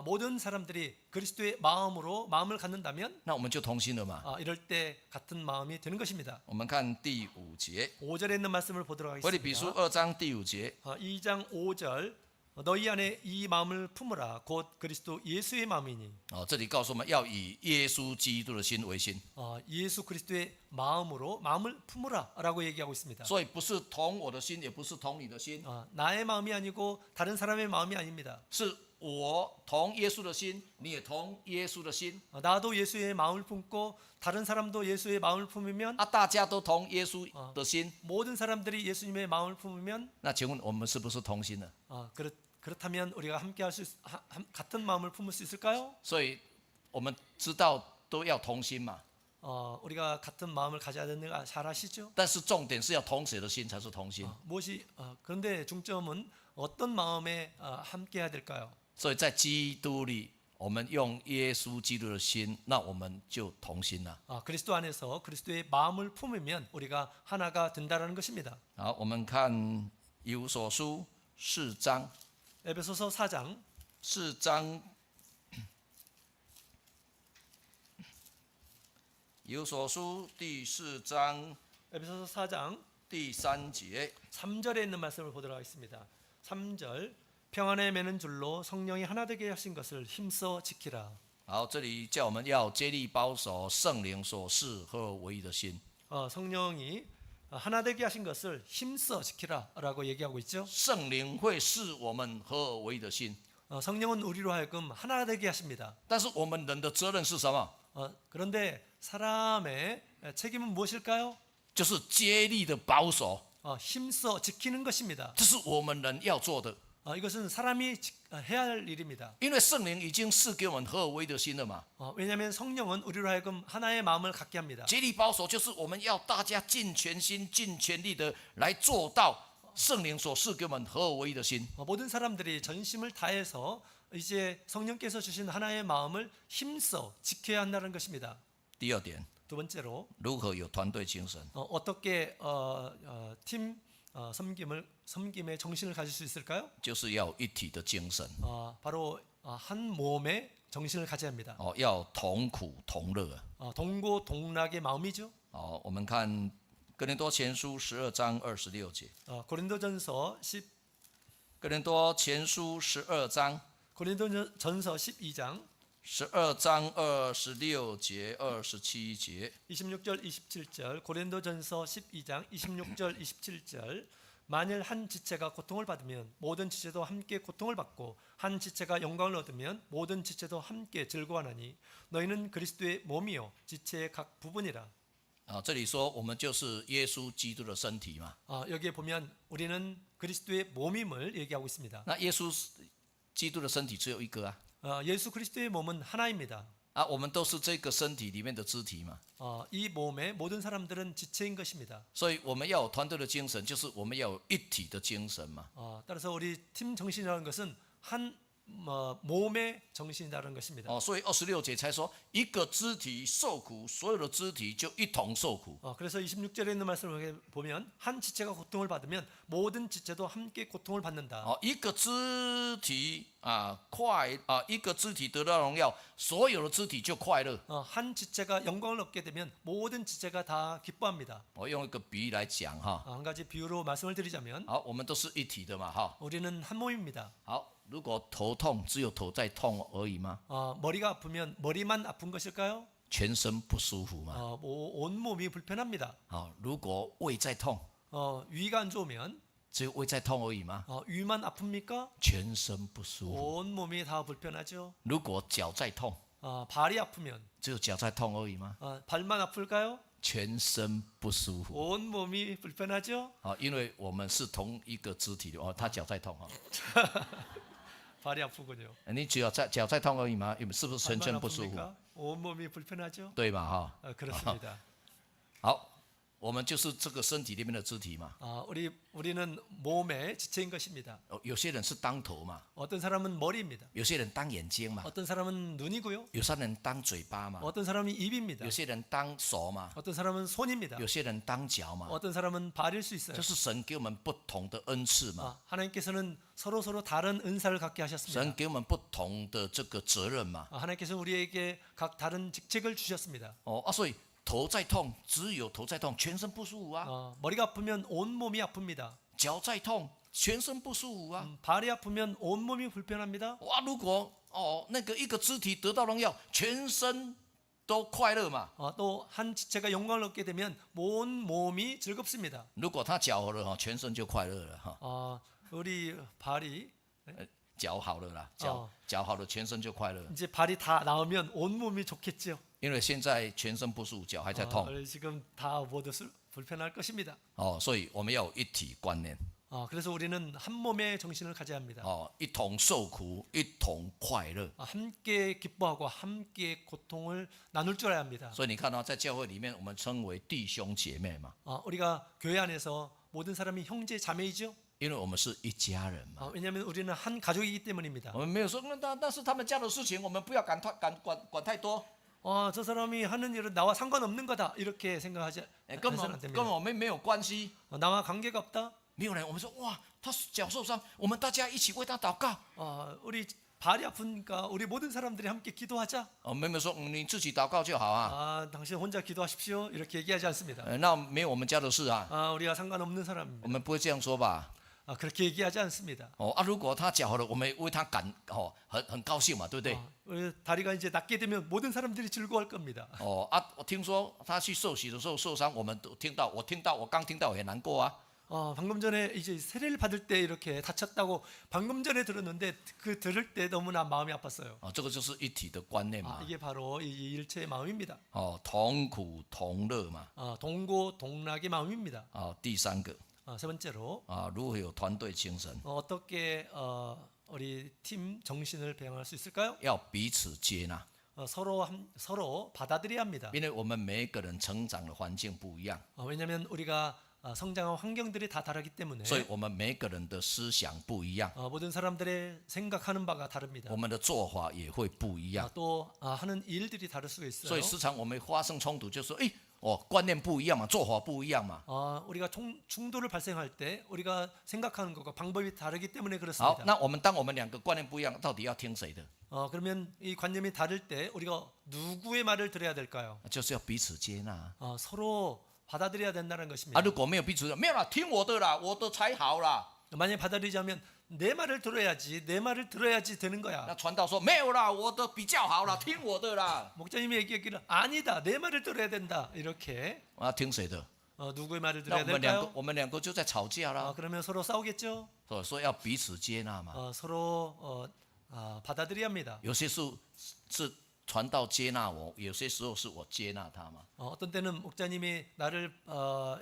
모든 사람들이 그리스도의 마음으로 마음을 갖는다면 那我们就同心了嘛。 이럴 때 같은 마음이 되는 것입니다. 我们看第5节， 5절에 있는 말씀을 보도록 腓立比书 하겠습니다. 2章第5节， 2장 5절 너희 안에 이 마음을 품으라 곧 그리스도 예수의 마음이니 这里告诉我们要以耶稣基督的心为心， 예수 그리스도의 마음으로 마음을 품으라라고 얘기하고 있습니다. 所以不是同我的心，也不是同你的心， 나의 마음이 아니고 다른 사람의 마음이 아닙니다. 是我同耶稣的心，你也同耶稣的心， 나도 예수의 마음을 품고 다른 사람도 예수의 마음을 품으면 大家都同耶稣的心， 모든 사람들이 예수님의 마음을 품으면 那请问我们是不是同心呢？ 그렇다면 우리가 함께 같은 마음을 품을 수 있을까요? 所以我们知道都要同心嘛， 우리가 같은 마음을 가져야 되는 걸 잘 아시죠? 但是重点是要同谁的心才是同心。 그런데 중점은 어떤 마음에 함께 해야 될까요? 所以在基督里，我们用耶稣基督的心，那我们就同心了。 그리스도 안에서 그리스도의 마음을 품으면 우리가 하나가 된다라는 것입니다. 好，我们看以弗所书4章， 에베소서 4장 4章，以弗所书第4章 에베소서 4장 第3节， 3절에 있는 말씀을 보도록 하겠습니다. 3절 평안에 매는 줄로 성령이 하나 되게 하신 것을 힘써 지키라. 好，这里叫我们要接力保守圣灵所示和唯一的心。 성령이 하나 되게 하신 것을 힘써 지키라라고 얘기하고 있죠. 圣灵会示我们合唯一的心， 성령은 우리로 하여금 하나 되게 하십니다. 但是我们人的责任是什么？ 그런데 사람의 책임은 무엇일까요? 就是接力的保守， 힘써 지키는 것입니다. 这是我们人要做的。 이것은 사람이 해야 할 일입니다. 因为圣灵已经赐给我们合唯一的心了嘛。 왜냐하면 성령은 우리로 하여금 하나의 마음을 갖게 합니다. 接力保守就是我们要大家尽全心、尽全力的来做到圣灵所赐给我们合唯一的心。 모든 사람들이 전심을 다해서 이제 성령께서 주신 하나의 마음을 힘써 지켜야 한다는 것입니다. 第二点， 두 번째로 如何有团队精神？ 어떻게 팀 섬김의 정신을 가질 수 있을까요? 就是要一体的精神， 바로 한 몸의 정신을 가져야 합니다. 要同苦同乐。 동고동락의 마음이죠. 我们看哥林多前书12章26节， 고린도전서 10哥林多前书12章 고린도전서 12장 12章26节、27节。 26절 27절 고린도전서 12장 26절 27절 만일 한 지체가 고통을 받으면 모든 지체도 함께 고통을 받고 한 지체가 영광을 얻으면 모든 지체도 함께 즐거워하나니 너희는 그리스도의 몸이요 지체의 각 부분이라. 这里说我们就是耶稣基督的身体嘛。 여기에 보면 우리는 그리스도의 몸임을 얘기하고 있습니다. 那耶稣基督的身体只有一个啊。 예수 그리스도의 몸은 하나입니다. 我们都是这个身体里面的肢体嘛。 이 몸의 모든 사람들은 지체인 것입니다. 所以我们要有团队的精神，就是我们要有一体的精神嘛。 따라서 우리 팀 정신이라는 것은 한 몸의 정신이라는 것입니다. 所以26节才说，一个肢体受苦，所有的肢体就一同受苦。 그래서 26절에 있는 말씀을 보면 한 지체가 고통을 받으면 모든 지체도 함께 고통을 받는다. 一个肢体一个肢体得到荣耀，所有的肢体就快乐。 한 지체가 영광을 얻게 되면 모든 지체가 다 기뻐합니다. 我用一个比喻来讲哈， 한 가지 비유로 말씀을 드리자면 我们都是一体的嘛哈。 우리는 한 몸입니다. 好，如果头痛，只有头在痛而已吗？ 머리가 아프면 머리만 아픈 것일까요? 全身不舒服嘛。 온 몸이 불편합니다. 如果胃在痛， 위가 안 좋으면 只有胃在痛而已吗？ 위만 아픕니까? 全身不舒服。 온 몸이 다 불편하죠. 如果脚在痛， 발이 아프면 只有脚在痛而已吗？ 발만 아플까요? 全身不舒服。 온 몸이 불편하죠. 因为我们是同一个肢体的他脚在痛 발이 아프군요. 你只有脚在痛而已吗？是不是全身 발만 不舒服？ 아픕니까? 온 몸이 불편하죠. 对吧？ 그렇습니다. 好，我们就是这个身体里面的肢体嘛。 우리는 몸의 지체인 것입니다. 有些人是当头嘛， 어떤 사람은 머리입니다. 有些人当眼睛嘛， 어떤 사람은 눈이고요. 有些人当嘴巴嘛， 어떤 사람이 입입니다. 有些人当手嘛， 어떤 사람은 손입니다. 有些人当脚嘛。 어떤 사람은 발일 수 있어요. 这是神给我们不同的恩赐嘛， 하나님께서는 서로 다른 은사를 갖게 하셨습니다. 神给我们不同的这个责任嘛。 하나님께서 우리에게 각 다른 직책을 주셨습니다. 所以头在痛，只有头在痛，全身不舒服啊。 머리가 아프면 온 몸이 아픕니다. 脚在痛，全身不舒服啊。 발이 아프면 온 몸이 불편합니다. 如果那个一个肢体得到荣耀，全身都快乐嘛。 또 한 지체가 영광을 얻게 되면 온 몸이 즐겁습니다. 如果他脚好了全身就快乐了哈。 우리 발이 脚好了啦，脚好了，全身就快乐。 이제 발이 다 나으면 온 몸이 좋겠죠. 因为现在全身不舒服，脚还在痛。 지금 다 모두 불편할 것입니다. 所以我们要有一体观念。 그래서 우리는 한 몸의 정신을 가져야 합니다. 一同受苦，一同快乐。 함께 기뻐하고 함께 고통을 나눌 줄 알아야 합니다. 所以你看到在教会里面，我们称为弟兄姐妹嘛， 우리가 교회 안에서 모든 사람이 형제 자매이죠. 因为我们是一家人嘛。 왜냐하면 우리는 한 가족이기 때문입니다. 我们没有说那是他们家的事情，我们不要管太多。 저 사람이 하는 일은 나와 상관없는 거다 이렇게 생각하지 根 해서는 本 안 跟 됩니다. 我们没有关系。 나와 관계가 없다. 没有人，我们说哇，他脚受伤，我们大家一起为他祷告。 우리 발이 아프니까 우리 모든 사람들이 함께 기도하자. 没有说你自己祷告就好啊， 당신 혼자 기도하십시오. 이렇게 얘기하지 않습니다. 那没有我们家的事啊， 우리가 상관없는 사람입니다. 我们不会这样说吧？ 그렇게 얘기하지 않습니다. 如果他脚好了，我们为他很高兴嘛，对不对？ 우리 다리가 이제 낫게 되면 모든 사람들이 즐거워할 겁니다. 我听说他去受洗的时候受伤，我们都听到，我刚听到我也难过啊。 방금 전에 이제 세례를 받을 때 이렇게 다쳤다고 방금 전에 들었는데 그 들을 때 너무나 마음이 아팠어요. 这个就是一体的观念嘛。 이게 바로 이 일체의 마음입니다. 同苦同乐嘛。 동고 동락의 마음입니다. 第三个 세 번째로 如何有团队精神？ 어떻게 우리 팀 정신을 배양할 수 있을까요? 要彼此接纳， 서로 받아들여야 합니다. 因为我们每一个人成长的环境不一样， 왜냐하면 우리가 성장한 환경들이 다 다르기 때문에 所以我们每一个人的思想不一样， 모든 사람들의 생각하는 바가 다릅니다. 我们的做法也会不一样。 또 하는 일들이 다를 수가 所 있어요. 以时常我们发生冲突，就说观念不一样嘛，做法不一样嘛。 우리가 충돌을 발생할 때 우리가 생각하는 것과 방법이 다르기 때문에 好， 그렇습니다. 那当我们两个观念不一样，到底要听谁的？ 그러면 이 관념이 다를 때 우리가 누구의 말을 들어야 될까요? 就是要彼此接纳。 서로 받아들여야 된다는 것입니다. 如果没有彼此，没有啦，听我的啦，我的才好啦。 만약 받아들이자면 내 말을 들어야지, 내 말을 들어야지 되는 거야. 那传道说没有啦，我的比较好啦，听我的啦。 목자님이 얘기하기를 아니다, 내 말을 들어야 된다. 이렇게 听谁的？ 누구의 말을 那 들어야 될까요? 我们两个就在吵架啦。 그러면 서로 싸우겠죠. 所以要彼此接纳嘛。 서로 받아들여야 합니다. 有些是传道接纳我，有些时候是我接纳他嘛。 어떤 때는 목자님이 나를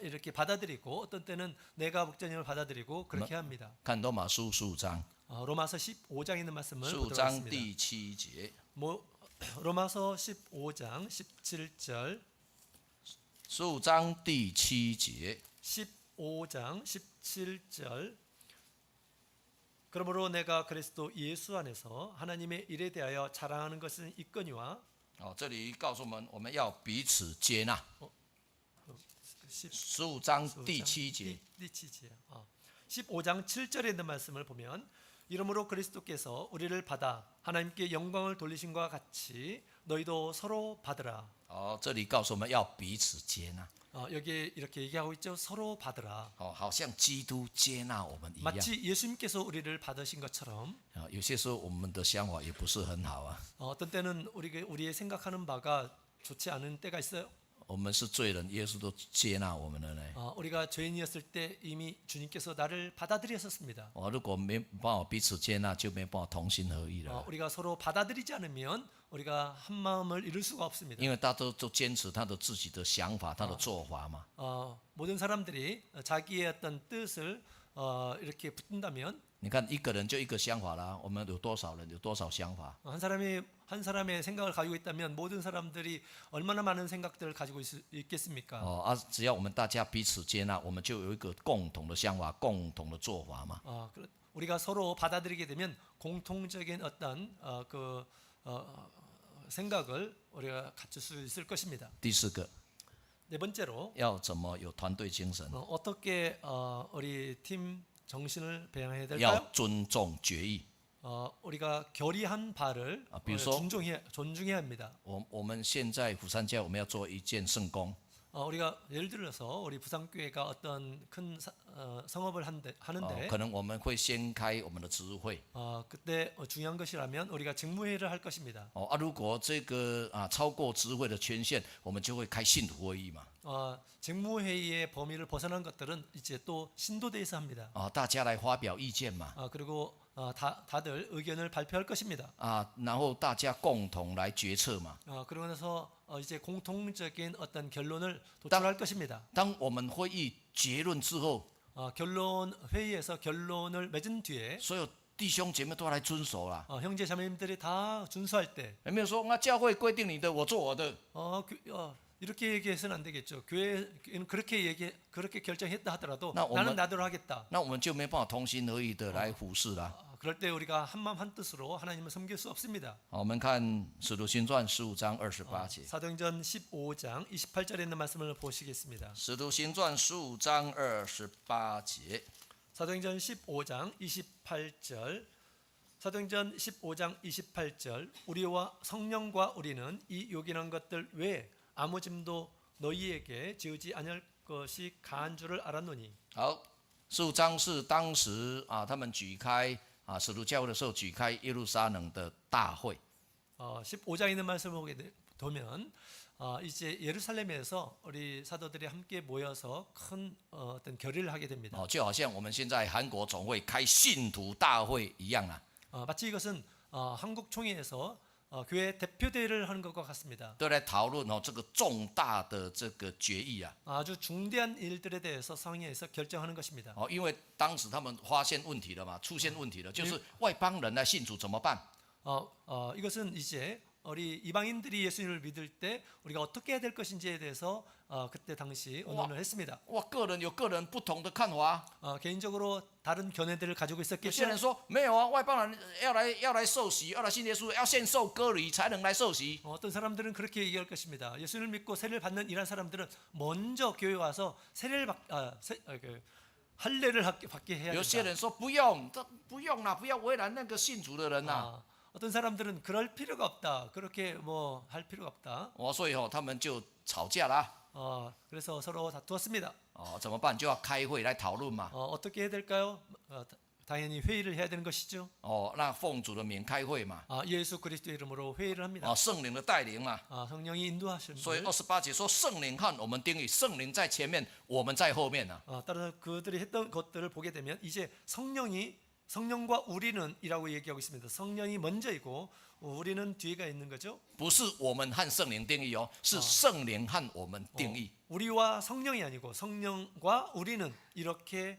이렇게 받아들이고 어떤 때는 내가 목자님을 받아들이고 그렇게 합니다. 看罗马书15章， 로마서 15장에 있는 말씀을 15 보도록 章 하겠습니다. 第7节， 로마서 15장 17절 15章第7节， 15장 17절 그러므로 내가 그리스도 예수 안에서 하나님의 일에 대하여 자랑하는 것은 있거니와 这里告诉我们要彼此接纳。 15章第7节， 15장 7절에 있는 말씀을 보면 이러므로 그리스도께서 우리를 받아 하나님께 영광을 돌리신과 같이 너희도 서로 받으라. 这里告诉我们要彼此接纳。 여기 이렇게 얘기하고 있죠. 서로 받으라. 好像基督接纳我们一样。 마치 예수님께서 우리를 받으신 것처럼 有些时候我们的想法也不是很好啊。 어떤 때는 우리의 생각하는 바가 좋지 않은 때가 있어요. 我们是罪人，耶稣都接纳我们了呢。 우리가 죄인이었을 때 이미 주님께서 나를 받아들이셨습니다. 如果没办法彼此接纳，就没办法同心合意了。 우리가 서로 받아들이지 않으면 우리가 한 마음을 이룰 수가 없습니다. 因为大家都坚持他的自己的想法，他的做法嘛。 모든 사람들이 자기의 어떤 뜻을 이렇게 붙인다면 你看一个人就一个想法啦，我们有多少人有多少想法？ 한 사람의 생각을 가지고 있다면 모든 사람들이 얼마나 많은 생각들을 가지고 있겠습니까? 只要我们大家彼此接纳，我们就有一个共同的想法、共同的做法嘛。 우리가 서로 받아들이게 되면 공통적인 어떤 생각을 우리가 갖출 수 있을 것입니다. 第四个， 네 번째로 要怎么有团队精神？ 어떻게 우리 팀 정신을 배양해야 要 될까요? 尊重决议。 우리가 결의한 바를 比如说 존중해야 합니다. 我们现在釜山教我们要做一件圣工， 우리가 예를 들어서 우리 부산교회가 어떤 큰 성업을 하는데 可能我们会先开我们的职会。 그때 중요한 것이라면 우리가 직무회의를 할 것입니다. 如果这个超过职会的权限，我们就会开信徒会议嘛。 직무회의의 범위를 벗어난 것들은 이제 또 신도대에서 합니다. 大家来发表意见嘛。 그리고 다들 의견을 발표할 것입니다. 然后大家共同来决策嘛。 그러고 나서 이제 공통적인 어떤 결론을 도출할 것입니다. 当我们会议结论之后， 결론 회의에서 결론을 맺은 뒤에 所有弟兄姐妹都来遵守啦。 형제 자매님들이 다 준수할 때 有没有说教会规定你的，我做我的？ 이렇게 얘기해서는 안 되겠죠. 교회는 그렇게 결정했다 하더라도 나 나는 나대로 하겠다. 那我们就没办法同心合意的来服侍啦。 그럴 때 우리가 한마음 한뜻으로 하나님을 섬길 수 없습니다. 我们看《使徒行传》15章28节，《 사도행전 15장 28절에 있는 말씀을 보시겠습니다. 使徒行传》15章28节， 사도행전 15장 28절 사도행전 15장 28절 우리와 성령과 우리는 이 요긴한 것들 외에 아무 짐도 너희에게 지우지 아니할 것이 가한 줄을 알았노니. 好，15章是当时他们举开使徒教会的时候举开耶路撒冷的大会。 15장에 있는 말씀을 보게 되면 이제 예루살렘에서 우리 사도들이 함께 모여서 큰 어떤 결의를 하게 됩니다. 就好像我们现在韩国总会开信徒大会一样啊， 마치 이것은 한국 총회에서 교회 대표대회를 하는 것과 같습니다. 都来讨论这个重大的这个决议啊。 아주 중대한 일들에 대해서 상의해서 결정하는 것입니다. 因为当时他们发现问题了嘛，出现问题了，就是外邦人来信主怎么办？ 이것은 이제 우리 이방인들이 예수님을 믿을 때 우리가 어떻게 해야 될 것인지에 대해서 그때 당시 의논을 했습니다. 哇，个人有个人不同的看法。 개인적으로 다른 견해들을 가지고 有些 있었겠죠. 人说没有啊，外邦人要来受洗，要来信耶稣，要先受割礼才能来受洗。 어떤 사람들은 그렇게 얘기할 것입니다. 예수를 믿고 세례를 받는 이런 사람들은 먼저 교회 와서 할례를 받게 해야 有些 된다. 人说不用，不用啦，不要为难那个信主的人呐。 어떤 사람들은 그럴 필요가 없다. 그렇게 뭐 할 필요가 없다. 所以他们就吵架啦。 그래서 서로 다투었습니다. 怎么办？就要开会来讨论嘛。 어떻게 해야 될까요? 당연히 회의를 해야 되는 것이죠. 那奉主的名开会嘛。 예수 그리스도의 이름으로 회의를 합니다. 圣灵的带领嘛。 성령이 인도하시는 所以28节说圣灵和我们定义，圣灵在前面，我们在后面啊。 따라서 그들이 했던 것들을 보게 되면 이제 성령과 우리는 이라고 얘기하고 있습니다. 성령이 먼저이고 우리는 뒤에가 있는 거죠. 不是我们和圣灵定义是圣灵和我们定义。 우리와 성령이 아니고 성령과 우리는 이렇게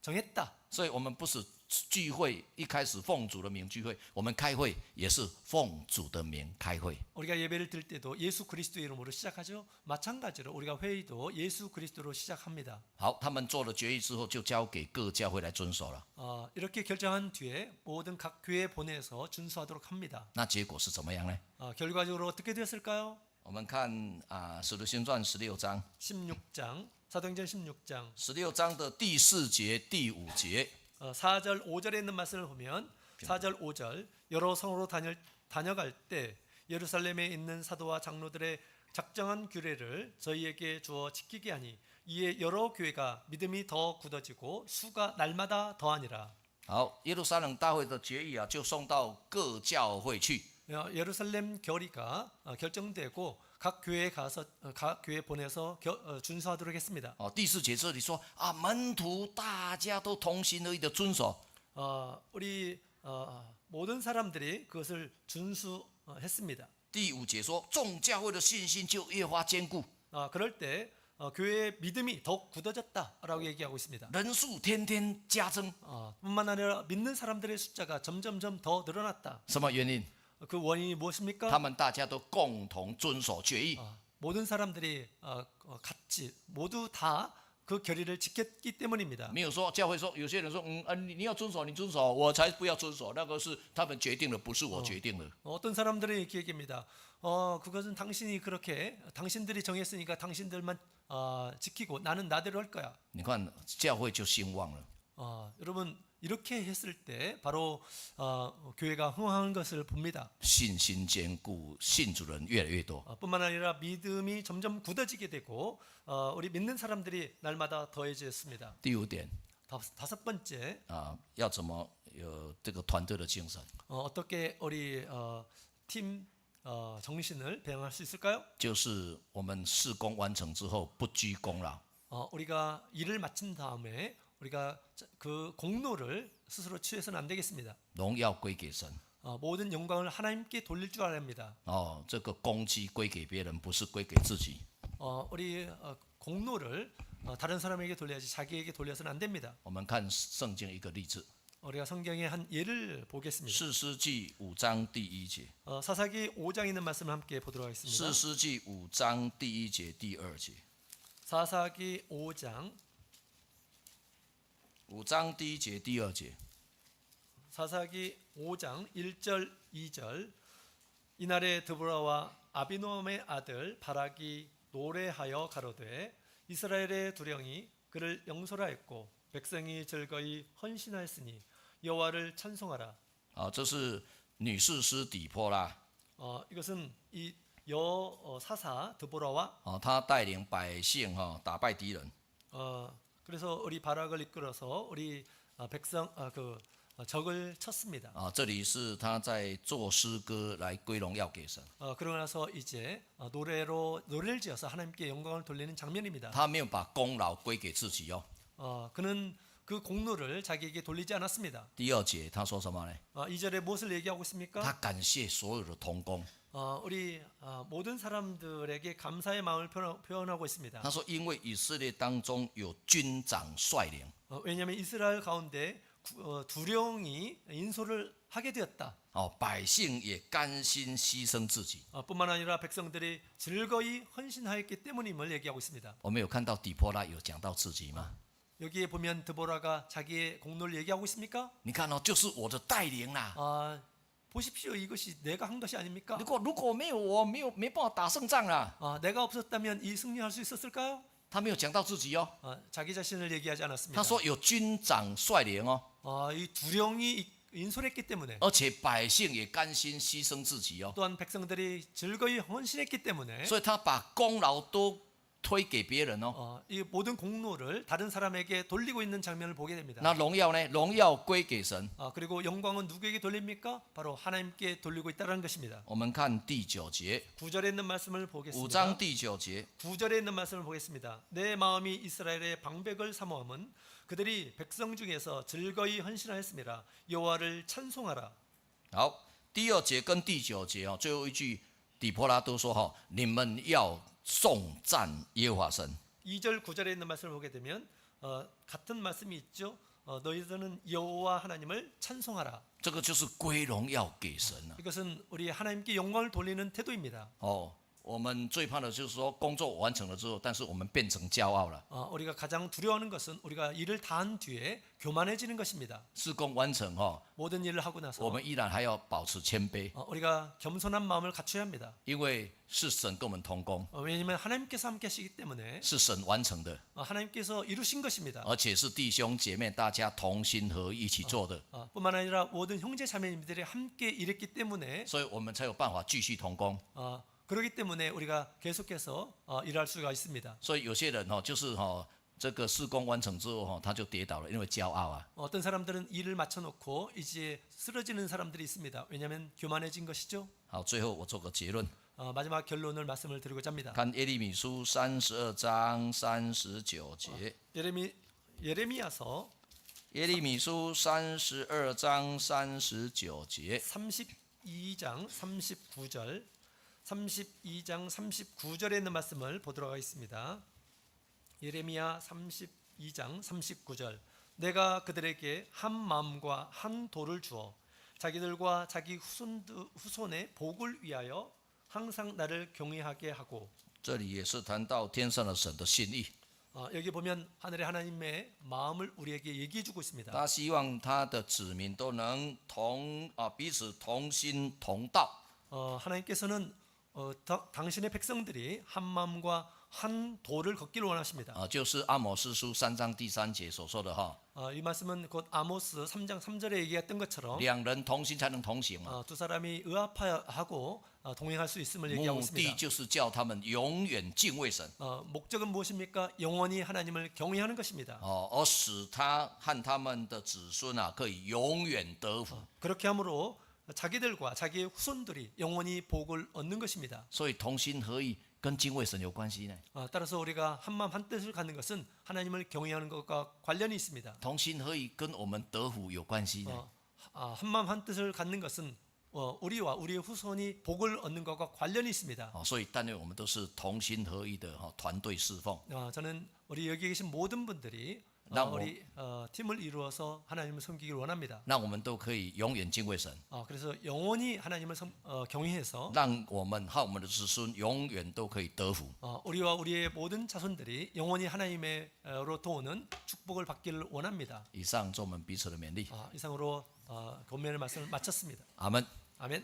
정했다. 所以我们不是聚会一开始奉主的名聚会，我们开会也是奉主的名开会。 우리가 예배를 드릴 때도 예수 그리스도의 이름으로 시작하죠. 마찬가지로 우리가 회의도 예수 그리스도로 시작합니다. 好，他们做了决议之后，就交给各教会来遵守了。 이렇게 결정한 뒤에 모든 각 교회에 보내서 준수하도록 합니다. 那结果是怎么样呢？ 결과적으로 어떻게 되었을까요? 我们看使徒行传16章， 16장 사도행전 16장 16章的第4节、第5节。 4절 5절에 있는 말씀을 보면 4절 5절 여러 성으로 다녀갈 때 예루살렘에 있는 사도와 장로들의 작정한 규례를 저희에게 주어 지키게 하니 이에 여러 교회가 믿음이 더 굳어지고 수가 날마다 더하니라. 好，耶路撒冷大会的决议就送到各教会去。 예루살렘 결의가 결정되고 각 교회에 가서 각 교회 보내서 준수하도록 했습니다. 第4节这里说门徒大家都同心合意的遵守。 우리 모든 사람들이 그것을 준수했습니다. 第5节说众教会的信心就越发坚固， 그럴 때 교회의 믿음이 더욱 굳어졌다라고 얘기하고 있습니다. 人数天天加增。 뿐만 아니라 믿는 사람들의 숫자가 점점점 더 늘어났다. 什么原因？ 그 원인이 무엇입니까? 他们大家都共同遵守决议。 모든 사람들이 같이 모두 다 그 결의를 지켰기 때문입니다. 没有说教会说有些人说你要遵守你遵守，我才不要遵守，那个是他们决定的，不是我决定的。 어떤 사람들은 이렇게 얘기합니다. 그것은 당신들이 정했으니까 당신들만 지키고 나는 나대로 할 거야. 你看教会就兴旺了。 여러분 이렇게 했을 때 바로 교회가 흥황한 것을 봅니다. 信心坚固，信主人越来越多。 뿐만 아니라 믿음이 점점 굳어지게 되고 우리 믿는 사람들이 날마다 더해졌습니다. 第5点 다섯 번째 要怎么有这个团队的精神？ 어떻게 우리 팀 정신을 배양할 수 있을까요? 就是我们事工完成之后不居功劳， 우리가 일을 마친 다음에 우리가 그 공로를 스스로 취해서는 안 되겠습니다. 荣耀归给神。 모든 영광을 하나님께 돌릴 줄 알아야 합니다. 这个功绩归给别人，不是归给自己。 우리 공로를 다른 사람에게 돌려야지 자기에게 돌려서는 안 됩니다. 我们看圣经一个例子， 우리가 성경의 한 예를 보겠습니다. 士师记5章第1节， 사사기 5장에 있는 말씀을 함께 보도록 하겠습니다. 士师记5章第1节、第2节。 사사기 5장 5章第1节、第2节。 사사기 5장 1절 2절 이날에 드보라와 아비노함의 아들 바락이 노래하여 가로되 이스라엘의 두령이 그를 영설하였고 백성이 즐거이 헌신하였으니 여호와를 찬송하라. 这是女士师底波拉， 이것은 이 사사 드보라와 她带领百姓打败敌人。 그래서 우리 바락을 이끌어서 우리 백성 적을 쳤습니다. 这里是她在做诗歌来归荣耀给神。 그러고 나서 이제 노래를 지어서 하나님께 영광을 돌리는 장면입니다. 她没有把功劳归给自己哦。 그는 그 공로를 자기에게 돌리지 않았습니다. 第二节他说什么呢？ 2절에 무엇을 얘기하고 있습니까? 他感谢所有的同工。 우리 모든 사람들에게 감사의 마음을 표현하고 있습니다. 他说，因为以色列当中有军长率领， 왜냐하면 이스라엘 가운데 두령이 인솔을 하게 되었다. 百姓也甘心牺牲自己。 뿐만 아니라 백성들이 즐거이 헌신하였기 때문임을 얘기하고 있습니다. 我们有看到底波拉有讲到自己吗？ 여기에 보면 드보라가 자기의 공로를 얘기하고 있습니까? 你看就是我的带领啦。 보십시오, 이것이 내가 한 것이 아닙니까? 如果没有我，没办法打胜仗啦。 내가 없었다면 이 승리할 수 있었을까요? 他没有讲到自己哦， 자기 자신을 얘기하지 않았습니다. 他说有军长率领哦， 이 두령이 인솔했기 때문에 而且百姓也甘心牺牲自己哦， 또한 백성들이 즐거이 헌신했기 때문에 所以他把功劳都推给别人哦。 이 모든 공로를 다른 사람에게 돌리고 있는 장면을 보게 됩니다. 那荣耀呢？荣耀归给神。 그리고 영광은 누구에게 돌립니까? 바로 하나님께 돌리고 있다는 것입니다. 我们看第9节， 9절에 있는 말씀을 5 보겠습니다. 章第9节， 9절에 있는 말씀을 보겠습니다. 내 마음이 이스라엘의 방백을 사모함은 그들이 백성 중에서 즐거이 헌신하였음이라. 여호와를 찬송하라. 好，第2节跟第9节最后一句，底波拉都说你们要颂赞耶和华神。 2절 9절에 있는 말씀을 보게 되면 같은 말씀이 있죠. 너희들은 여호와 하나님을 찬송하라. 这个就是归荣耀给神了。 이것은 우리 하나님께 영광을 돌리는 태도입니다. 我们最怕的就是说工作完成了之后，但是我们变成骄傲了。 우리가 가장 두려워하는 것은 우리가 일을 다 한 뒤에 교만해지는 것입니다. 事工完成모든 일을 하고 나서 我们依然还要保持谦卑， 우리가 겸손한 마음을 갖춰야 합니다. 因为是神跟我们同工， 왜냐하면 하나님께서 함께 하시기 때문에 是神完成的， 하나님께서 이루신 것입니다. 而且是弟兄姐妹大家同心合意一起做的， 뿐만 아니라 모든 형제 자매님들이 함께 일했기 때문에 所以我们才有办法继续同工。 그렇기 때문에 우리가 계속해서 일할 수가 있습니다. 所以有些人就是这个事工完成之后他就跌倒了，因为骄傲啊。 어떤 사람들은 일을 마쳐놓고 이제 쓰러지는 사람들이 있습니다. 왜냐하면 교만해진 것이죠. 好，最后我做个结论， 마지막 결론을 말씀을 드리고자 합니다. 看耶利米书32章39节， 예레미야서 耶利米书32章39节， 32장 39절 32장 39절에 있는 말씀을 보도록 하겠습니다. 예레미야 32장 39절. 내가 그들에게 한 마음과 한 도를 주어 자기들과 자기 후손의 복을 위하여 항상 나를 경외하게 하고. 这里也是谈到天上的神的心意， 여기 보면 하늘의 하나님의 마음을 우리에게 얘기해 주고 있습니다. 他希望他的子民都能彼此同心同道。 하나님께서는 당신의 백성들이 한 마음과 한 도를 걷기를 원하십니다. 就是阿摩司书3章第3节所说的이 말씀은 곧 아모스 3장 3절에 얘기했던 것처럼 两人同心才能同行嘛。 두 사람이 의합하고 동행할 수 있음을 얘기하고 目的 있습니다. 就是叫他们永远敬畏神， 목적은 무엇입니까? 영원히 하나님을 경외하는 것입니다. 而使他和他们的子孙可以永远得福。 그렇게 함으로 자기들과 자기의 후손들이 영원히 복을 얻는 것입니다. 所以同心合意跟敬畏神有关系呢。 따라서 우리가 한 마음 한 뜻을 갖는 것은 하나님을 경외하는 것과 관련이 있습니다. 同心合意跟我们得福有关系呢。 한 마음 한 뜻을 갖는 것은 우리와 우리의 후손이 복을 얻는 것과 관련이 있습니다. 所以但愿我们都是同心合意的团队侍奉。 저는 우리 여기 계신 모든 분들이 우리 팀을 이루어서 하나님을 섬기기를 원합니다. 让我们都可以永远敬畏神， 그래서 영원히 하나님을 경외해서 让我们和我们的子孙永远都可以得福。 우리와 우리의 모든 자손들이 영원히 하나님으로 도우는 축복을 받기를 원합니다. 以上做我们彼此的勉励。 이상으로 권면의 말씀을 마쳤습니다. 阿门。 아멘.